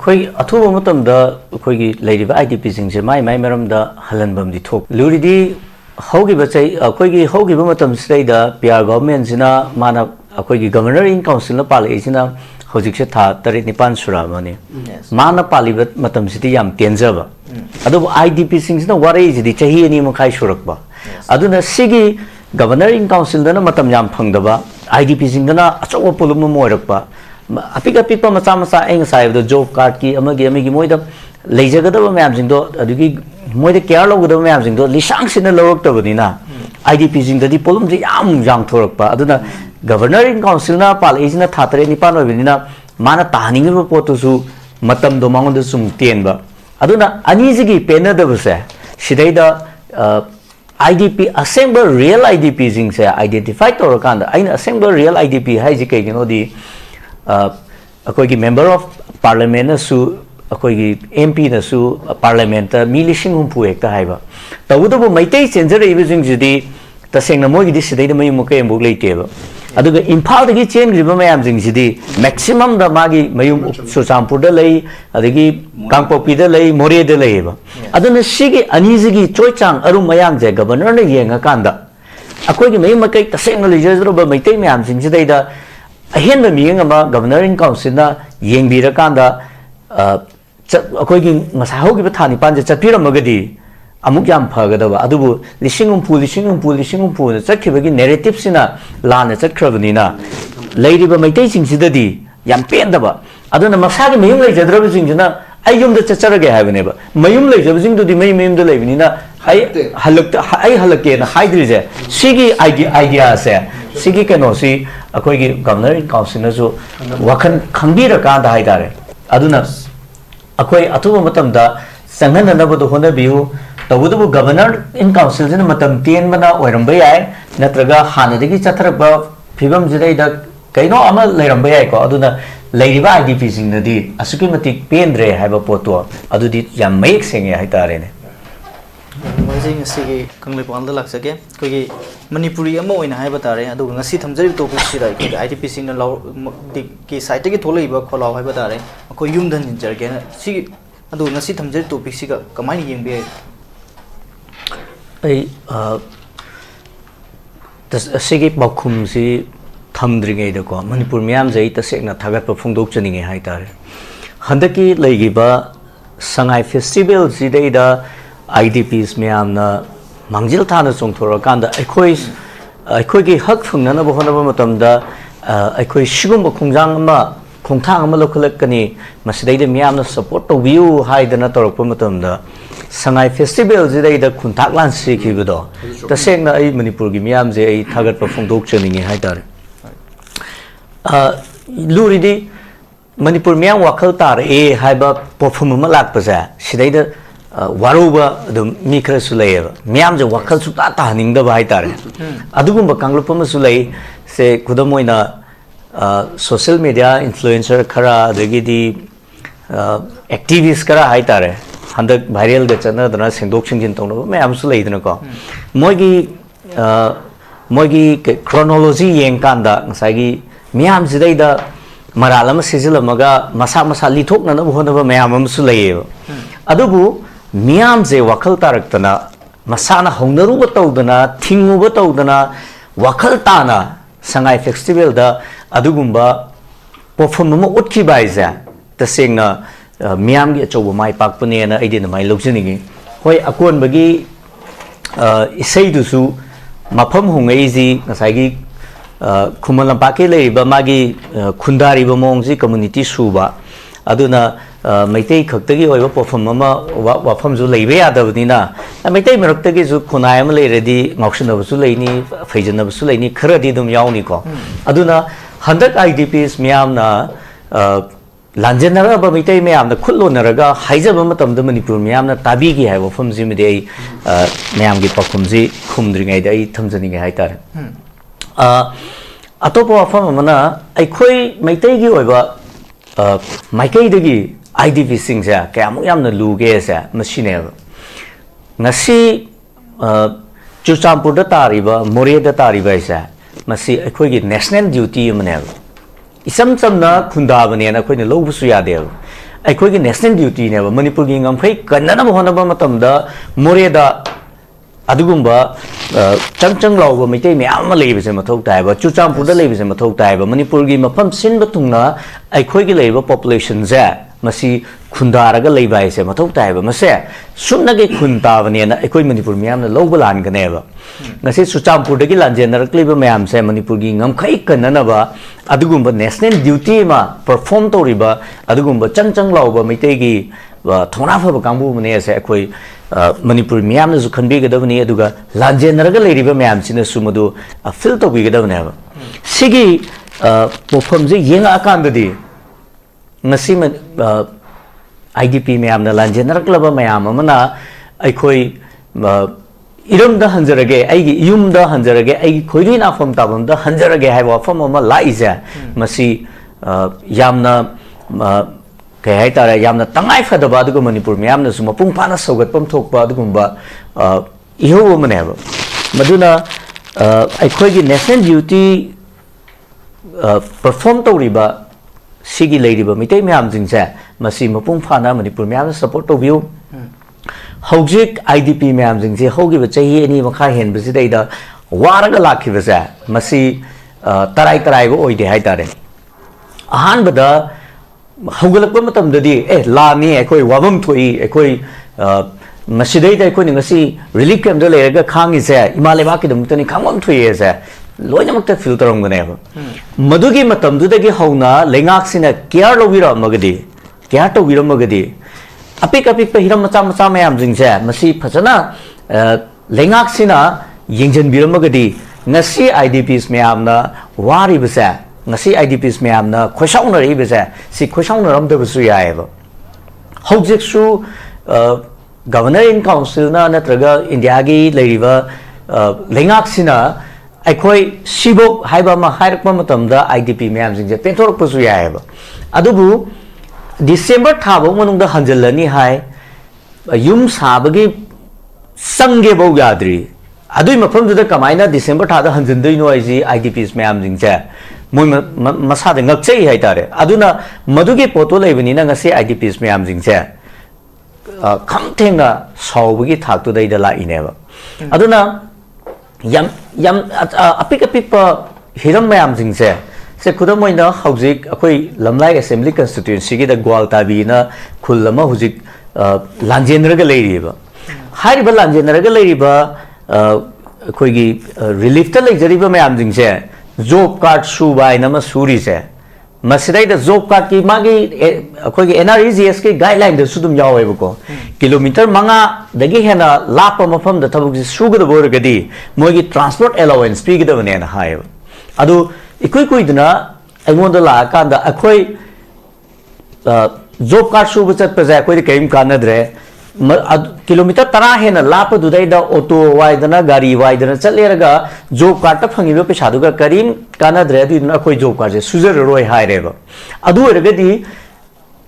Koi athuba matamda koi gi leiriba IDP singse mai maramda halanbam di thok luridi hogi bachai koi gi hogi ba matam sida PR government sina mana koi gi governor in council na pali sina hojik se tha tari nipan sura mani mana pali matam siti yam tenjaba adu IDP singsina warai jidi chahi ani makai surakba aduna sigi governor in council dana matam yam phangdaba IDP singdana achawa pulum moirakba apika pipa macha eng sai the job card ki amagi moida leijagadaba mayam jingdo adugi moida care logadaba mayam jingdo lisang sina loroktabani IDP jingdadi polum ji yam jang thorakpa aduna governor in council na pal isina thatare nipan oibinina mana tahaningiba potusu matam do mangonda sum tenba aduna anijigi penadabase sidaida IDP assemble real IDP jingse identify torakanda aina assemble real IDP haiji kai di akoigi member of parliament na su akoigi MP na su parliament ta milising humpu ekta haiba tawudabu maitai chenjare ibising jidi tasengna moigi di sidai mai mukai embuk leiteba aduga imphal dagi chen griba mayam jing jidi maximum da magi mayum suchampur da lei adagi kangpopi da lei more da lei ba aduna sigi anijigi choichang arum mayam je governor na yenga kanda akoigi mai makai tasengna leijero ba maitai mayam jing jidai da ahen ba miyang ama governor in council na yengbira kanda akoigi ngasa hogi ba thani panje chapira magadi amuk yam phagadaba adubu lisingumpu na chakhibagi narrative sina lana chakhrabani na leiriba maitai singsidadi yam pendaba aduna masagi mayum leijadraba singina ai yumda chacharage haibane ba mayum leijaba singdudi mayum da leibini na ai halake na haidrije sigi idea se sigi kano si akoigi governor in council na so wakhan khangbira ka da haidare aduna akoi atuba matamda sanghana nabadu hona biu tawudu governor in council jina matam ten bana oiramba yai natraga hanadagi chatharaba phibam jidai da kaino ama leiramba yai ko aduna leiriba IDP singnadi asuki matik pendre haiba poto adudi yam mayek senge haitare ne Mazing sige Kangleipal da laksake kogi manipuri ama oina haiba tare adu ngasi thamjari topic sira ki IDP sing na law ki site ki tholaiba kholaw haiba tare ko Yumda Hanjarage na si adu ngasi thamjari topic siga kamai yengbe ai sige bakhum si thamdringai da ko manipur myam jai ta sekna thagat pa phungdok chaninge hai tare handaki leigiba sangai festival sidai da IDPs myamna mangjil thana chongthora kanda aikoi gi hak phungnana bo honaba matamda aikoi sigum khongjang ama khongthang ama lokhalakani masidai da myamna support to view haidana torokpa matamda sangai festival jidai da khunthak lan sikhibudo tasengna ai manipur gi myam je ai thagat pa phungdok chaninge haidare luridi manipur myam wakhal tar haiba perform ma lakpa ja sidai da waruba mi khara sulaiba myam je wakhal su ta haning da bai tare adugumba kanglupam sulai se kudamoina social media influencer khara adagi di activist khara hai tare handak viral ga chana dana sendok singjin tongno myam sulai dana ko moigi chronology yeng kanda ngasagi myam jidai da maralama sijilamaga masa lithokna na honaba myam am sulai adubu Miam je wakal taraktana masana hongnaru batawdana thingu batawdana wakal tana sangai festival da adugumba perform ma utki baiza tasengna miam gi achoba mai pakpane na aidina mai lokjini hoi akon bagi isai dusu mafam hungai ji ngasai gi khumalam pake leiba magi khundari ba mongji community suba aduna maitai khaktagi oiba perform ama wafam ju leibe yadabnina maitai maraktagi ju khunai ama leiredi ngauksina bu leini feijana bu leini kharadi dum yauni ko aduna handak IDPs myamna lanjenara ba maitai myamna khullonaraga haijaba matamda manipur myamna tabigi hai wafam ji mide myam gi pakhumji khumdringai dai thamjani ga haitare atopa wafam amana aikhoi maitai gi oiba maikai dagi IDP singsa kayamuk yamna luge sa machine ngasi chuchampur da tariba more da tariba isa masi akhoi gi national duty mane isam samna khunda bane na khoi ne lobu su ya de ꯑꯩꯈꯣꯏꯒꯤ national ꯗ꯭ꯌꯨꯇꯤꯅꯦꯕ ꯃꯅꯤꯄꯨꯔꯒꯤ ꯉꯝꯈꯩ ꯀꯟꯅꯅꯕ ꯍꯣꯠꯅꯕ ꯃꯇꯝꯗ ꯃꯣꯔꯦꯗ ꯑꯗꯨꯒꯨꯝꯕ ꯆꯪ ꯂꯥꯎꯕ ꯃꯩꯇꯩ ꯃꯌꯥꯝ ꯑꯃ ꯂꯩꯕꯁꯦ ꯃꯊꯧ ꯇꯥꯏꯕ ꯆꯨꯔꯆꯥꯟꯄꯨꯔꯗ ꯂꯩꯕꯁꯦ ꯃꯊꯧ ꯇꯥꯏꯕ ꯃꯅꯤꯄꯨꯔꯒꯤ ꯃꯐꯝ ꯁꯤꯟꯕ ꯊꯨꯡꯅ ꯑꯩꯈꯣꯏꯒꯤ ꯂꯩꯔꯤꯕ ꯄꯣꯄꯨꯂꯦꯁꯟꯁꯦ ꯃꯁꯤ ꯈꯨꯟꯗꯥꯔꯒ ꯂꯩꯕ ꯍꯥꯏꯁꯦ ꯃꯊꯧ ꯇꯥꯏꯕ ꯃꯁꯦ ꯁꯨꯞꯅꯒꯤ ꯈꯨꯟ ꯇꯥꯕꯅꯦꯅ ꯑꯩꯈꯣꯏ ꯃꯅꯤꯄꯨꯔ ꯃꯤꯌꯥꯝꯅ ꯂꯧꯕ ꯂꯥꯟꯒꯅꯦꯕ ꯉꯁꯤ ꯆꯨꯔꯆꯥꯟꯄꯨꯔꯗꯒꯤ ꯂꯥꯟꯖꯦꯟꯅꯔꯛꯂꯤꯕ ꯃꯌꯥꯝꯁꯦ ꯃꯅꯤꯄꯨꯔꯒꯤ ꯉꯝꯈꯩ ꯀꯟꯅꯅꯕ ꯑꯗꯨꯒꯨꯝꯕ ꯅꯦꯁꯅꯦꯜ ꯗ꯭ꯌꯨꯇꯤ ꯑꯃ ꯄꯔꯐꯣꯔꯝ ꯇꯧꯔꯤꯕ ꯑꯗꯨꯒꯨꯝꯕ ꯆꯪ ꯂꯥꯎꯕ ꯃꯩꯇꯩꯒꯤ ꯊꯧꯅꯥ ꯐꯕ ꯀꯥꯡꯕꯨ ꯑꯃꯅꯦꯁꯦ ꯑꯩꯈꯣꯏ ꯃꯅꯤꯄꯨꯔ ꯃꯤꯌꯥꯝꯅꯁꯨ ꯈꯟꯕꯤꯒꯗꯕꯅꯤ ꯑꯗꯨꯒ ꯂꯥꯟꯖꯦꯟꯅꯔꯒ ꯂꯩꯔꯤꯕ ꯃꯌꯥꯝꯁꯤꯅꯁꯨ ꯃꯗꯨ ꯐꯤꯜ ꯇꯧꯕꯤꯒꯗꯕꯅꯦꯕ ꯁꯤꯒꯤ ꯄꯣꯠꯐꯝꯁꯦ ꯌꯦꯡꯉꯛꯑꯀꯥꯟꯗꯗꯤ ꯉꯁꯤ IDP ꯃꯌꯥꯝꯅ ꯂꯥꯟꯖꯦꯟꯅꯔꯛꯂꯕ ꯃꯌꯥꯝ ꯑꯃꯅ ꯑꯩꯈꯣꯏ ꯏꯔꯝꯗ ꯍꯟꯖꯔꯒꯦ ꯑꯩꯒꯤ ꯌꯨꯝꯗ ꯍꯟꯖꯔꯒꯦ ꯑꯩꯒꯤ ꯈꯣꯏꯔꯤ ꯅꯥꯐꯝ ꯇꯥꯐꯝꯗ ꯍꯟꯖꯔꯒꯦ ꯍꯥꯏꯕ ꯋꯥꯐꯝ ꯑꯃ ꯂꯥꯛꯏꯁꯦ ꯃꯁꯤ ꯌꯥꯝꯅ ꯀꯩ ꯍꯥꯏꯇꯥꯔꯦ ꯌꯥꯝꯅ ꯇꯉꯥꯏ ꯐꯗꯕ ꯑꯗꯨꯒ ꯃꯅꯤꯄꯨꯔ ꯃꯌꯥꯝꯅꯁꯨ ꯃꯄꯨꯡ ꯐꯥꯅ ꯁꯧꯒꯠꯐꯝ ꯊꯣꯛꯄ ꯑꯗꯨꯒꯨꯝꯕ ꯏꯍꯧ ꯑꯃꯅꯦꯕ ꯃꯗꯨꯅ ꯑꯩꯈꯣꯏꯒꯤ ꯅꯦꯁꯅꯦꯜ ꯗ꯭ꯌꯨꯇꯤ ꯄꯔꯐꯣꯔꯝ ꯇꯧꯔꯤꯕ ꯁꯤꯒꯤ ꯂꯩꯔꯤꯕ ꯃꯤꯇꯩ ꯃꯌꯥꯝꯁꯤꯡꯁꯦ ꯃꯁꯤ ꯃꯄꯨꯡ ꯐꯥꯅ ꯃꯅꯤꯄꯨꯔ ꯃꯌꯥꯝꯅ ꯁꯄꯣꯔꯠ ꯇꯧꯕꯤꯌꯨ ꯍꯧꯖꯤꯛ IDP ꯃꯌꯥꯝꯁꯤꯡꯁꯦ ꯍꯧꯈꯤꯕ ꯆꯍꯤ 2 ꯃꯈꯥ ꯍꯦꯟꯕꯁꯤꯗꯩꯗ ꯋꯥꯔꯒ ꯂꯥꯛꯈꯤꯕꯁꯦ ꯃꯁꯤ ꯇꯔꯥꯏꯕ ꯑꯣꯏꯗꯦ ꯍꯥꯏꯇꯥꯔꯦ ꯑꯍꯥꯟꯕꯗ ꯍꯧꯒꯠꯂꯛꯄ ꯃꯇꯝꯗꯗꯤ ꯂꯥꯟꯅꯤ ꯑꯩꯈꯣꯏ ꯋꯥꯐꯝ ꯊꯣꯛꯏ ꯑꯩꯈꯣꯏ ꯃꯁꯤꯗꯩꯗ ꯑꯩꯈꯣꯏꯅ ꯉꯁꯤ ꯔꯤꯂꯤꯐ ꯀꯦꯝꯞꯇ ꯂꯩꯔꯒ ꯈꯥꯡꯉꯤꯁꯦ ꯏꯃꯥ ꯂꯩꯕꯥꯛꯀꯤꯗꯃꯛꯇꯅꯤ ꯈꯥꯡꯐꯝ ꯊꯣꯛꯏꯁꯦ ꯂꯣꯏꯅꯃꯛꯇ ꯐꯤꯜ ꯇꯧꯔꯝꯒꯅꯦꯕ ꯃꯗꯨꯒꯤ ꯃꯇꯝꯗꯨꯗꯒꯤ ꯍꯧꯅ ꯂꯩꯉꯥꯛꯁꯤꯅ ꯀꯦꯌꯔ ꯂꯧꯕꯤꯔꯝꯃꯒꯗꯤ ꯀꯦꯌꯔ ꯇꯧꯕꯤꯔꯝꯃꯒꯗꯤ ꯑꯄꯤꯛꯄ हिरम मचा मचा मैमजिंगसे मसी फजना लेंगाक्सिना येंजनबिरमगदी ngasi IDPs मैमना वारिबसे ngasi IDPs मैमना खोसाउनरिबसे सि खोसाउनरमदबसु यायबा हौजिकसु गवर्नर इन काउंसिल ना नत्रगा इंडिया गी लेरिबा लेंगाक्सिना अखोई सिबोक हाइबा मा हाइरकपा मतमदा IDP मैमजिंगसे पेंथोरकपसु यायबा अदुबु December थाबो मनुंगदा हंजलनी हाय युम साबगी संगे बौ याद्री अदुई मफमदुदा कमाइना December थादा हंजनदैनो आइजी IDPs मैमजिंगसे मोय मसादे ngakchei हाइतारे अदुना मदुगे पोतो लेबनिना ngasi IDPs मैमजिंगसे खमथेंगा सावबगी थाक्तुदैदा लाइनेबा अदुना यम अपिक हिरम मैमजिंगसे से खुदम मोइना हौजिक अखोई लमलाई असेंबली कंस्टिट्यूएंसी की द ग्वालताबीना खुलमा हुजिक लांजेनरगा लेरिबा हारिबा लांजेनरगा लेरिबा अखोईगी रिलीफ ता लेजरिबा मैमजिंगसे जॉब कार्ड सुबाय नमा सुरीसे मसिदाई द जॉब कार्ड की मागी अखोईगी NREGS की गाइडलाइन द सुदुम यावेबको किलोमीटर मंगा दगी हेना लाप मफम द थबुक सुगद बोरगदी मोगी ट्रांसपोर्ट अलाउंस पीगदबनेना हायबा अदु इकुइदना अगोंदा लाकांदा अखोई जॉब कार्ड सुब चटपजे अखोई कईम कानद्रे किलोमीटर 10 हेना लापदुदैदा ऑटो वाइदना गाड़ी वाइदना चलेरगा जॉब कार्ड ता फंगिबा पैसादुगा करीम कानद्रे अदुना अखोई जॉब कार्ड से सुजररोय हायरेबा अदु ओरगदी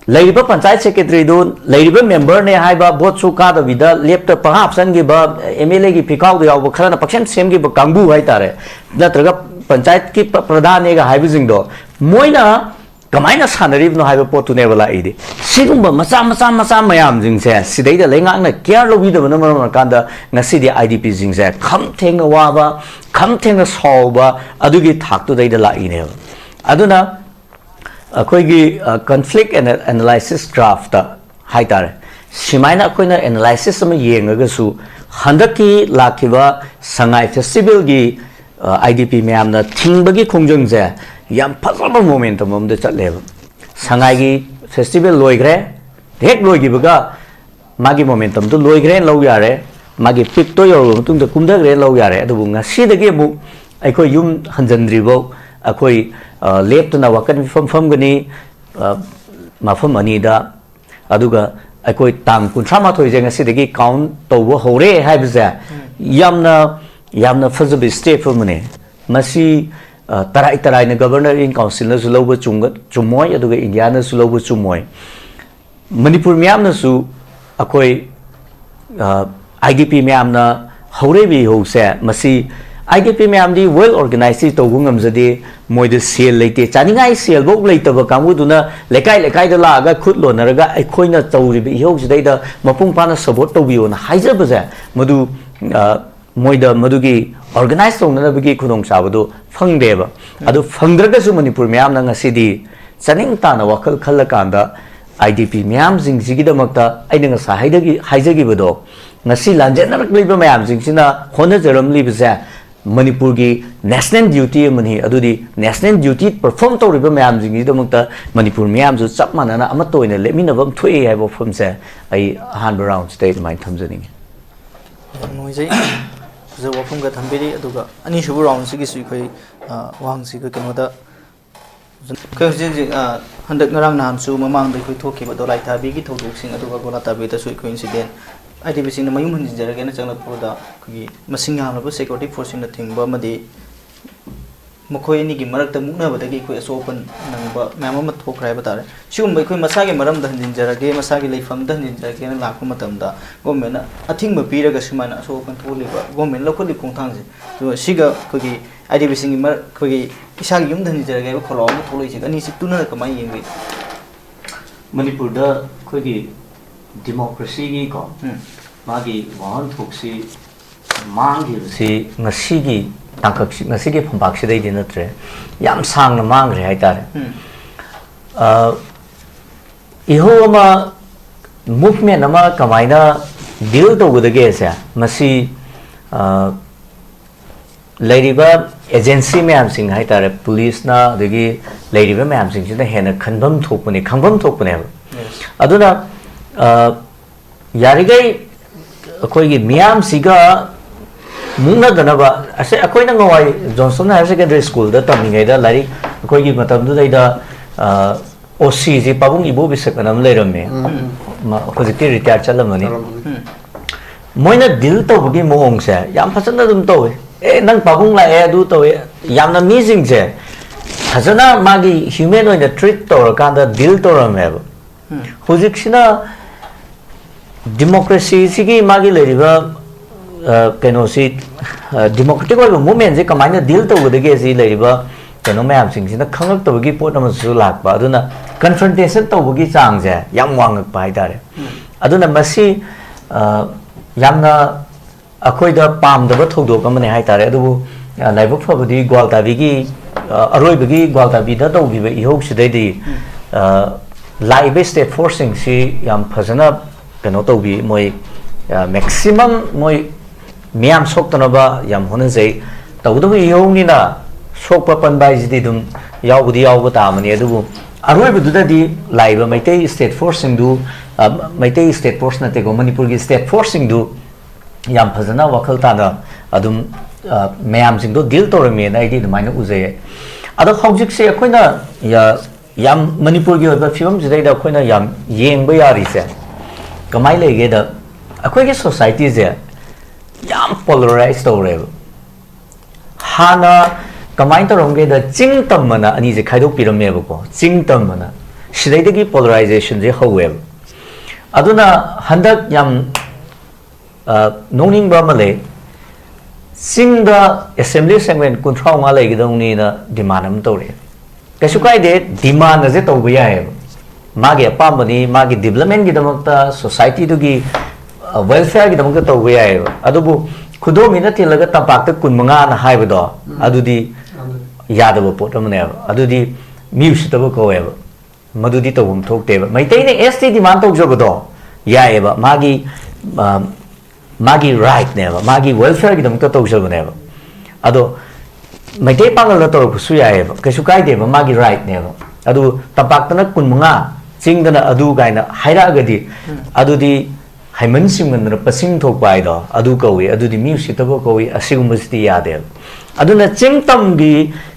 लेरिबा पंचायत सेक्रेटरी दो लेरिबा मेंबर ने हाइबा बोट सु कादबिदा लेफ्ट पहापसन गी बा MLA की फिकाउ याव खरना पक्षन सेम की कांगबू हाइतारे नत्रगा पंचायत की प्रधान एगा हाइबिजिंगदो मोइना कमाइना सानरिबनो हाइबा पोतुनेबला इदि सिगुंबा मचा मयाम जिंगसे सिदैदा लेंगांगना केयर लोबिदबना मरम कांदा ngasidi IDP जिंगसे खमथेंगा वाबा खमथेंगा सौबा अदुगी थाक्तु दैदा लाइने अदुना अखोईगी कॉन्फ्लिक्ट एनालिसिस ड्राफ्ट हाइतारे सिमाइना अखोइना एनालिसिस अमा येंगगसु हंदकी लाखिबा संगाई फेस्टिवल की IDP मैमना थिंगबगी खोंजंगजे याम फजबा मोमेंटम अमदे चलेबा संगाई फेस्टिवल लोइग्रे हेक लोइगिबगा मागी मोमेंटम तो लोइग्रे लौ यारे मागी पिक तो योर मतुंग कुमदग्रे लौ यारे अदुबु ngasiदगी मु अखोई युम हंजनद्रिबो अखोई लेप्तना वकन फमगनी मफम अनीदा अदुगा अखोई तांग 38 जे ngasiदगी काउंट तौबो हौरे हाइबजे यामना फजब स्टेप मने मसी तराई ने गवर्नर इन काउंसिल न सुलौब चुमोय अदुगा इंडिया न सुलौब चुमोय मणिपुर म्याम न सु अखोई IDP म्याम न हौरे बि होसे मसी IDP मैमदी वेल ऑर्गेनाइज तौबु ngamjade moide sel leite chaningai sel bok leitaba kanguduna lekai lekai da laga khut lonaraga aikoina tawribi ihojidai da mapung pana support tawbiona haijabaja madu moida madugi organize tawnabagi khudong sabadu phangdeba adu phangdraga su manipur ma'am na ngasidi chaning tana wakal khallakanda IDP ma'am jingji damakta aina ngasa haijagi bado ngasi lanjenarak liba ma'am jingsina hona jaram libja manipur gi national duty mani adudi national duty perform tawriba ma'am jingi damakta manipur ma'am ju chap manana amato ina leminabam thui haibo phumse ai han round state mai thamjani noisai जो वफम का थंबेरी अदुगा अनि सुबु round सिगी सुई खै वांग सिग कनोदा खै जे हंदक नरांग नाम सु ममांग दै खै थोके बदो लाइ थाबी की थोदुक सिंग अदुगा गोला ताबी ता सुई खै इंसिडेंट IDP सिंग न मयु हंजि जरगे न चंगला पुदा खि मसिंग हामबो सिक्योरिटी फोर्सिंग न थिंगबा मदि मखोय नि गि मरक त मुना बदगी खै सोपन नंगबा मैम म थोखराय बतारे सिगुम बै खै मसा के मरम द हंजि जरगे मसा के लेफम द हंजि जरगे न लाख मतम दा गवर्नमेंट न अथिंग म पीरगा सिमाना सोपन थोलिबा गवर्नमेंट लखोलि खोंथांग जे तो सिगा खगि IDP सिंग मर खगि इसा युम द हंजि जरगे खलो म थोलै जे अनि सि तुना कमाय येंगि मणिपुर दा खगि democracy gi ko magi wan thoksi mangi si ngasi gi tangkak si ngasi gi phambak si dai dinatre yam sang na mang re haitare iho ma movement ama kamaina deal to gudage se masi lairiba agency मैम सिंग हाइतारे police ना दगी लाइरिबा ma'am सिंग सिना हेना खनबम थोपने खंबम थोपने अदुना यारिगै अखोइगी मियाम सिगा मुंगना दनबा असे अखोइना ngawai johnson higher secondary school da tamningai da lari अखोइगी मतम दु दैदा OC ji pabung ibo bisakanam leirame ma khojiti retire chalamani moina deal to bugi moong se yam phasana dum to e nang pabung la e du to yamna missing je phasana magi human oina treat to kanda deal to rameb hojiksina democracy sigi magi leriba keno si democratic oiba movement je kamaina deal to gudage si leriba keno mayam sing sina khangak to gi pot ama su lakba aduna confrontation to bugi chang je yam wangak pai dare aduna masi yamna akhoi da pam da thodok amane hai tare adu laibuk phobudi gwaltabi gi aroibagi gwaltabi da to gi ihok sidai di laibe state forcing si yam phajana keno to bi moi maximum moi miam sok tanaba yam hone jai tawdu yong ni na sok pa pan bai ji dum yaubudi yauba ta mani adu aroibu da di laiba maitei state forcing du maitei state force na te go manipur gi state forcing du yam phajana wakal ta na adum mayam sing do deal to me na idi maina uje ado hojik se akoina ya yam manipur gi oba film jidai da akoina yam yeng ba yari se kamai lege da akoi gi society je yam polarized to re hana kamai to rong ge da jingtam mana ani je khaidok piram me ba ko jingtam mana sidai da gi polarization je howe aduna handak yam nongning ba male sing da assembly segment control ma lege dong ni na demand am to re kasu kai de demand je to bu ya hai magi apambani magi development gi damakta society du gi welfare gi damakta to bu ya hai adubu khudo mina tilaga tapak ta kunmanga na hai bodo adudi yada bo pot amne adudi music to ko eba madudi to bum thok te ba mai tai ne ST demand to jo bodo ya eba magi right ne ba magi welfare gi damakta to jo ne ba ado mai tai pangal to ku su ya eba kasu kai de ba magi right ne ba adu tapak ta na kunmanga chingdana adu gaina haira gadi adudi haiman simgan pasing thok bai do adu kawi adudi music to kawi asigum sti yade aduna chingtam gi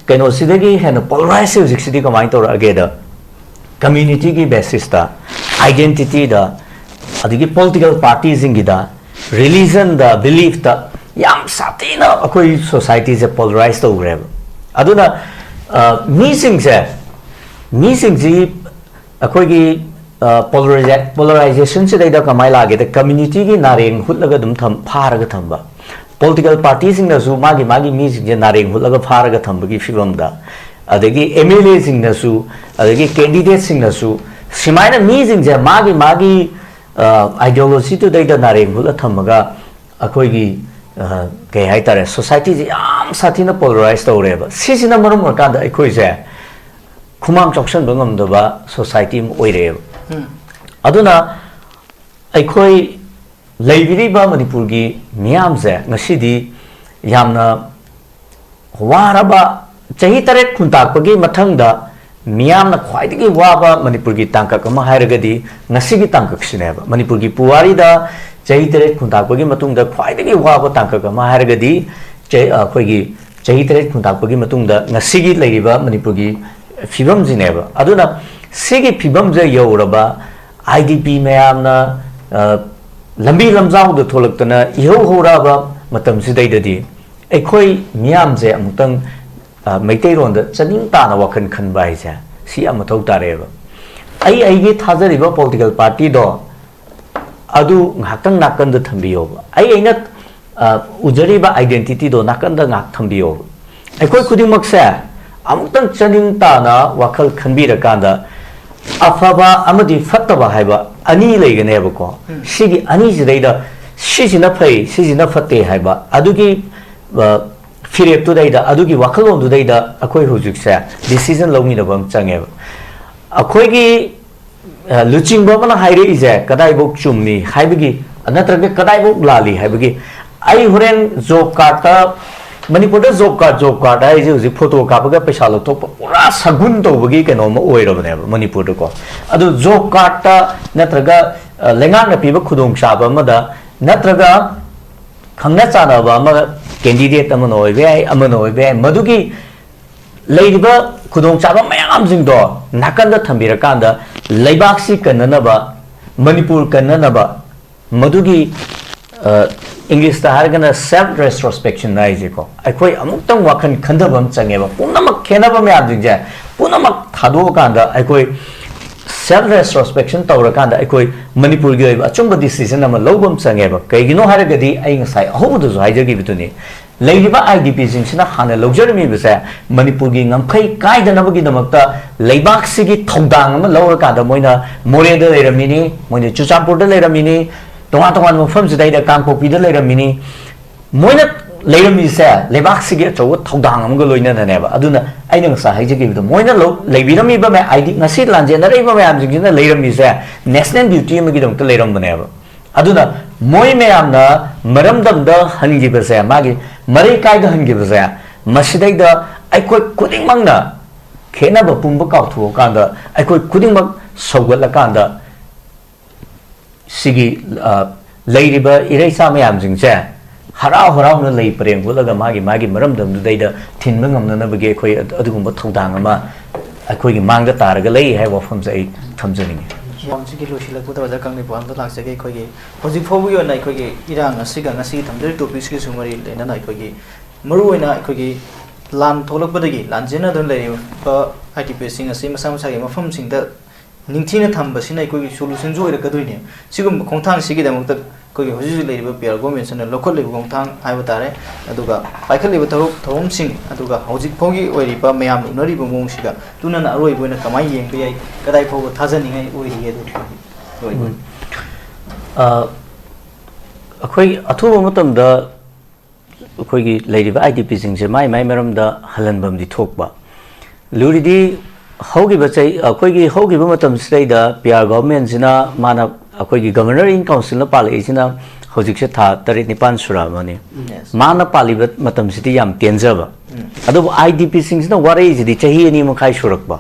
kaino sidagi hena polarize music sidi kamai to age da community gi basis da identity da adigi political parties ingi da religion da belief da yam satina akoi society is polarized to grab aduna missing ji akoi gi polarization se da kamai lage da community gi nareng hutlaga dum tham pharaga thamba political parties singnasu magi mi sing nareng hulaga pharaga thambagi fibamda adagi MLA singnasu adagi candidates singnasu simaina mi sing je magi ideology to dai da nareng hula thamaga akoigi ke hai tare society ji am sathina polarized tawreba sisina marum ka da akoi je khumam choksan bangam da ba society mo oireba aduna akoi leibiriba manipur gi miyam je ngasidi yamna waraba chahi tare khuntak pagi mathang da miyam na khwaidagi waba manipur gi tangkak ma hairagadi ngasigi tangkak sineba manipur gi puwari da chahi tare khuntak pagi matung da khwaidagi waba tangkak ma hairagadi khoi gi chahi tare khuntak pagi matung da ngasigi leiriba manipur gi fibam jineba aduna sigi fibam je yoraba IDP mayam na lambi lamjau da tholakna iho horaba matam sidaidadi ekhoi miyam je amutang maitai ron da chaning ta na wakan khan bai ja si amathau tareba ai gi thajariba political party do adu ngakang nakan da thambiyo ai aina ujariba identity do nakan da ngak thambiyo ekhoi khuding maksa amutang chaning ta na wakal khanbi ra kanda afaba amadi fattaba haiba ani leiganeba ko sigi ani jidaida sijina phai sijina fatte haiba adugi firep to daida adugi wakalon du daida akoi hujik sa decision lawmi na bam changeba akoi gi luching ba mana haire ije kadai bok chumni haibigi anatraga kadai bok lali haibigi ai horen job card ka manipur da job card ai je photo kapaga paisa lo to pura sagun to bagi keno ma oirabane manipur ko adu job card ta natraga lengang na piba khudong chaba ma da natraga khangna chana ba ma candidate amano oibe madugi leiba khudong chaba mayam jing do nakan da thambira kanda leibak si kanana ba manipur kanana ba madugi English ta hargana self retrospection na ije ko akoi amutang wakan khandabam changeba punamak khenaba me abjing je punamak thado kanda akoi self retrospection tawra kanda akoi manipur gi achumba decision ama lobam changeba kaigino haragadi ai ngasai ahobudu zo haijagi bituni leiba IDP jingsina hana logjarmi bese manipur gi ngamkhai kaidana bagi damakta leibak sigi thongdang ama lawra kanda moina moreda leramini moina chuchampur da leramini tonga mafam jidai da kangpopi da leiramini moina leirami se lebak sigi achaw thodang amga loina naneba aduna aina ngasa haijagi bido moina lo leibirami ba me ID ngasi lanje na reiba me amjing na leirami se national beauty amagi dam ta leiram baneba aduna moi me amna maramdam da hangi ba se magi marai kai da hangi ba se masidai da aikoi kuding mangna khena ba pumba kaw thu kanda aikoi kuding mak sogwala kanda sigi leiriba ireisa mayam jingse harau na lei preng bulaga magi maram dam dudaida thinba ngamna na bage khoi adugumba thodang ama akhoi gi mangda taraga lei hai wafam sai thamjani wang sigi loshila kuta waja kangni pon da lakse ge khoi gi hoji phobu yo nai khoi gi irang asiga ngasi thamjari topics ki sumari lena nai khoi gi maru oina khoi gi lan tholak badagi lan jena don lei ba IDP sing asi masa masa gi mafam sing da ꯅꯤꯡꯊꯤꯅ ꯊꯝꯕꯁꯤꯅ ꯑꯩꯈꯣꯏꯒꯤ ꯁꯣꯂꯨꯁꯟꯁꯨ ꯑꯣꯏꯔꯛꯀꯗꯣꯏꯅꯦ ꯁꯤꯒꯨꯝꯕ ꯈꯣꯡꯊꯥꯡꯁꯤꯒꯤꯗꯃꯛꯇ ꯑꯩꯈꯣꯏꯒꯤ ꯍꯧꯖꯤꯛ ꯍꯧꯖꯤꯛ ꯂꯩꯔꯤꯕ P R ꯒꯣꯔꯃꯦꯟꯁꯤꯅ ꯂꯧꯈꯠꯂꯤꯕ ꯈꯣꯡꯊꯥꯡ ꯍꯥꯏꯕ ꯇꯥꯔꯦ ꯑꯗꯨꯒ ꯄꯥꯏꯈꯠꯂꯤꯕ ꯊꯧꯔꯝꯁꯤꯡ ꯑꯗꯨꯒ ꯍꯧꯖꯤꯛ ꯐꯥꯎꯒꯤ ꯑꯣꯏꯔꯤꯕ ꯃꯌꯥꯝꯅ ꯎꯅꯔꯤꯕ ꯃꯑꯣꯡꯁꯤꯒ ꯇꯨꯅꯅ ꯑꯔꯣꯏꯕ ꯑꯣꯏꯅ ꯀꯃꯥꯏꯅ ꯌꯦꯡꯕ ꯌꯥꯏ ꯀꯗꯥꯏ ꯐꯥꯎꯕ ꯊꯥꯖꯅꯤꯡꯉꯥꯏ ꯑꯣꯏꯔꯤꯒꯦ ꯑꯗꯨ ꯑꯩꯈꯣꯏ ꯑꯊꯨꯕ ꯃꯇꯝꯗ ꯑꯩꯈꯣꯏꯒꯤ ꯂꯩꯔꯤꯕ IDP ꯁꯤꯡꯁꯦ ꯃꯥꯏ ꯃꯔꯝꯗ ꯍꯜꯍꯟꯕꯝꯗꯤ ꯊꯣꯛꯄ ꯂꯨꯔꯤꯗꯤ ꯍꯧꯈꯤꯕ ꯆꯍꯤ ꯑꯩꯈꯣꯏꯒꯤ ꯍꯧꯈꯤꯕ ꯃꯇꯝꯁꯤꯗꯩꯗ PR ꯒꯣꯚꯔꯟꯃꯦꯟꯠꯁꯤꯅ ꯃꯥꯅ ꯑꯩꯈꯣꯏꯒꯤ ꯒꯚꯔꯅꯔ ꯏꯟ ꯀꯥꯎꯟꯁꯤꯜꯅ ꯄꯥꯜꯂꯛꯏꯁꯤꯅ ꯍꯧꯖꯤꯛꯁꯦ ꯊꯥ 8-9 ꯁꯨꯔꯛꯑꯃꯅꯤ ꯃꯥꯅ ꯄꯥꯜꯂꯤꯕ ꯃꯇꯝꯁꯤꯗꯤ ꯌꯥꯝ ꯇꯦꯟꯖꯕ ꯑꯗꯨꯕꯨ IDP ꯁꯤꯡꯁꯤꯅ ꯋꯥꯔꯛꯏꯁꯤꯗꯤ ꯆꯍꯤ 2 ꯃꯈꯥꯏ ꯁꯨꯔꯛꯄ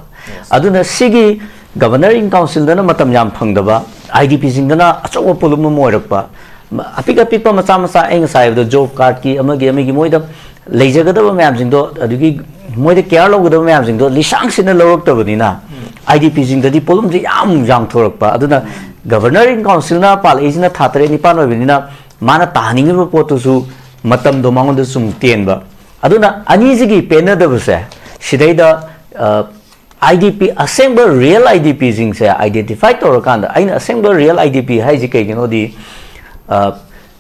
ꯑꯗꯨꯅ ꯁꯤꯒꯤ ꯒꯚꯔꯅꯔ ꯏꯟ ꯀꯥꯎꯟꯁꯤꯜꯗꯅ ꯃꯇꯝ ꯌꯥꯝ ꯐꯪꯗꯕ IDP ꯁꯤꯡꯗꯅ ꯑꯆꯧꯕ ꯄꯣꯂꯨꯝ ꯑꯃ ꯑꯣꯏꯔꯛꯄ ꯑꯄꯤꯛꯄ ꯃꯆꯥ ꯑꯩ ꯉꯁꯥꯏ ꯍꯥꯏꯕꯗꯣ ꯖꯣꯕ ꯀꯥꯔꯗꯀꯤ ꯑꯃꯒꯤ ꯃꯣꯏꯗ ꯂꯩꯖꯒꯗꯕ ꯃꯌꯥꯝꯁꯤꯡꯗꯣ ꯑꯗꯨꯒꯤ ꯃꯣꯏꯗ ꯀꯦꯌꯔ ꯂꯧꯒꯗꯕ ꯃꯌꯥꯝꯁꯤꯡꯗꯣ ꯂꯤꯁꯥꯡꯁꯤꯅ ꯂꯧꯔꯛꯇꯕꯅꯤꯅ IDP ꯁꯤꯡꯗꯗꯤ ꯄꯣꯂꯨꯝꯁꯦ ꯌꯥꯝ ꯊꯣꯔꯛꯄ ꯑꯗꯨꯅ ꯒꯚꯔꯅꯔ ꯏꯟ ꯀꯥꯎꯟꯁꯤꯜꯅ ꯄꯥꯜꯂꯛꯏꯁꯤꯅ ꯊꯥ 8-9 ꯑꯣꯏꯕꯅꯤꯅ ꯃꯥꯅ ꯇꯥꯍꯟꯅꯤꯡꯉꯤꯕ ꯄꯣꯠꯇꯨꯁꯨ ꯃꯇꯝꯗꯣ ꯃꯉꯣꯟꯗ ꯁꯨꯝ ꯇꯦꯟꯕ ꯑꯗꯨꯅ ꯑꯅꯤꯁꯤꯒꯤ ꯄꯦꯟꯅꯗꯕꯁꯦ ꯁꯤꯗꯩꯗ IDP ꯑꯁꯦꯡꯕ ꯔꯤꯌꯦꯜ IDP ꯁꯤꯡꯁꯦ ꯑꯥꯏꯗꯦꯟꯇꯤꯐꯥꯏ ꯇꯧꯔꯀꯥꯟꯗ ꯑꯩꯅ ꯑꯁꯦꯡꯕ ꯔꯤꯌꯦꯜ IDP ꯍꯥꯏꯁꯤ ꯀꯩꯒꯤꯅꯣꯗꯤ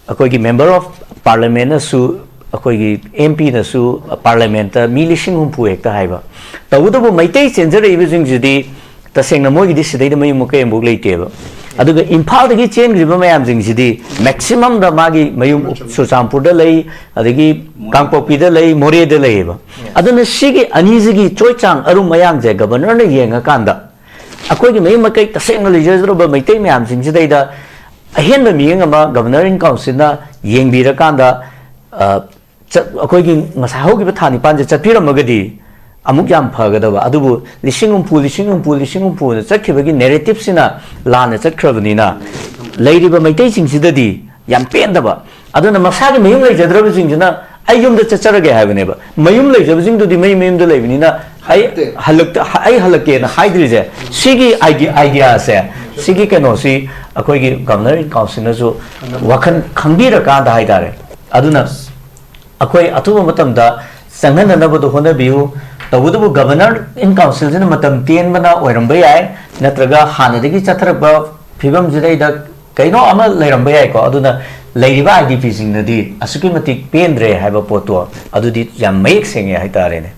ꯑꯩꯈꯣꯏꯒꯤ ꯃꯦꯝꯕꯔ ꯑꯣꯐ ꯄꯥꯔꯂꯤꯌꯥꯃꯦꯟꯅꯁꯨ ꯑꯩꯈꯣꯏꯒꯤ MP ꯅꯁꯨ ꯄꯥꯔꯂꯤꯌꯥꯃꯦꯟꯇ ꯃꯤ 50,000 ꯍꯦꯛꯇ ꯍꯥꯏꯕ ꯇꯧꯕꯇꯕꯨ ꯃꯩꯇꯩ ꯆꯦꯟꯖꯔꯛꯏꯕꯁꯤꯡꯁꯤꯗꯤ ꯇꯁꯦꯡꯅ ꯃꯣꯏꯒꯤꯗꯤ ꯁꯤꯗꯩꯗ ꯃꯌꯨꯝ ꯃꯀꯩ ꯂꯩꯇꯦꯕ ꯑꯗꯨꯒ ꯏꯝꯐꯥꯜꯗꯒꯤ ꯆꯦꯟꯈ꯭ꯔꯤꯕ ꯃꯌꯥꯝꯁꯤꯡꯁꯤꯗꯤ ꯃꯦꯛꯁꯤꯃꯝꯗ ꯃꯥꯒꯤ ꯃꯌꯨꯝ ꯆꯨꯔꯆꯥꯟꯄꯨꯔꯗ ꯂꯩ ꯑꯗꯒꯤ ꯀꯥꯡꯄꯣꯛꯄꯤꯗ ꯂꯩ ꯃꯣꯔꯦꯗ ꯂꯩꯌꯦꯕ ꯑꯗꯨꯅ ꯁꯤꯒꯤ ꯑꯅꯤꯁꯤꯒꯤ ꯆꯣꯏꯆꯥꯡ ꯑꯔꯨꯝ ꯃꯌꯥꯡꯁꯦ ꯒꯕꯔꯅꯔꯅ ꯌꯦꯡꯉꯀꯥꯟꯗ ꯑꯩꯈꯣꯏꯒꯤ ꯃꯌꯨꯝ ꯃꯀꯩ ꯇꯁꯦꯡꯅ ꯂꯩꯖꯗ꯭ꯔꯕ ꯃꯩꯇꯩ ꯃꯌꯥꯝꯁꯤꯡꯁꯤꯗꯩꯗ ꯑꯍꯦꯟꯕ ꯃꯤꯠꯌꯦꯡ ꯑꯃ ꯒꯕꯔꯅꯔ ꯏꯟ ꯀꯥꯎꯟꯁꯤꯜꯅ ꯌꯦꯡꯕꯤꯔꯀꯥꯟꯗ ꯑꯩꯈꯣꯏꯒꯤ ꯉꯁꯥꯏ ꯍꯧꯈꯤꯕ ꯊꯥ 9ꯁꯦ ꯆꯠꯄꯤꯔꯝꯃꯒꯗꯤ ꯑꯃꯨꯛ ꯌꯥꯝ ꯐꯒꯗꯕ ꯑꯗꯨꯕꯨ 50,000 ꯆꯠꯈꯤꯕꯒꯤ ꯅꯦꯔꯦꯇꯤꯚꯁꯤꯅ ꯂꯥꯟꯅ ꯆꯠꯈ꯭ꯔꯕꯅꯤꯅ ꯂꯩꯔꯤꯕ ꯃꯩꯇꯩꯁꯤꯡꯁꯤꯗꯗꯤ ꯌꯥꯝ ꯄꯦꯟꯗꯕ ꯑꯗꯨꯅ ꯃꯁꯥꯒꯤ ꯃꯌꯨꯝ ꯂꯩꯖꯗ꯭ꯔꯕꯁꯤꯡꯁꯤꯅ ꯑꯩ ꯌꯨꯝꯗ ꯆꯠꯆꯔꯒꯦ ꯍꯥꯏꯕꯅꯦꯕ ꯃꯌꯨꯝ ꯂꯩꯖꯕꯁꯤꯡꯗꯨꯗꯤ ꯃꯌꯨꯝꯗ ꯂꯩꯕꯅꯤꯅ ꯑꯩ ꯍꯜꯂꯛꯀꯦꯅ ꯍꯥꯏꯗ꯭ꯔꯤꯁꯦ ꯁꯤꯒꯤ ꯑꯥꯏꯗꯤꯌꯥꯁꯦ ꯁꯤꯒꯤ ꯀꯩꯅꯣꯁꯤ ꯑꯩꯈꯣꯏꯒꯤ ꯒꯕꯔꯅꯔ ꯏꯟ ꯀꯥꯎꯟꯁꯤꯜꯅꯁꯨ ꯋꯥꯈꯜ ꯈꯪꯕꯤꯔꯀꯥꯟꯗ ꯍꯥꯏꯇꯥꯔꯦ ꯑꯗꯨꯅ ꯑꯩꯈꯣꯏ ꯑꯊꯨꯕ ꯃꯇꯝꯗ ꯆꯪꯍꯟꯅꯅꯕꯗꯣ ꯍꯣꯠꯅꯕꯤꯌꯨ तबुदबु गवर्नर इन काउंसिल जिन मतम तेनबना ओइरंबे याय नत्रगा हानदगी चथरबा फिबम जिदैदा कइनो अमा लेरंबे याय को अदुना लेरिबा आईडीपी सिंगनदी असुकी मतिक पेंद्रे हाइबा पोतो अदुदी याम मयेक सेंगे हाइतारेने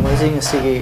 मोइजिंग सिगी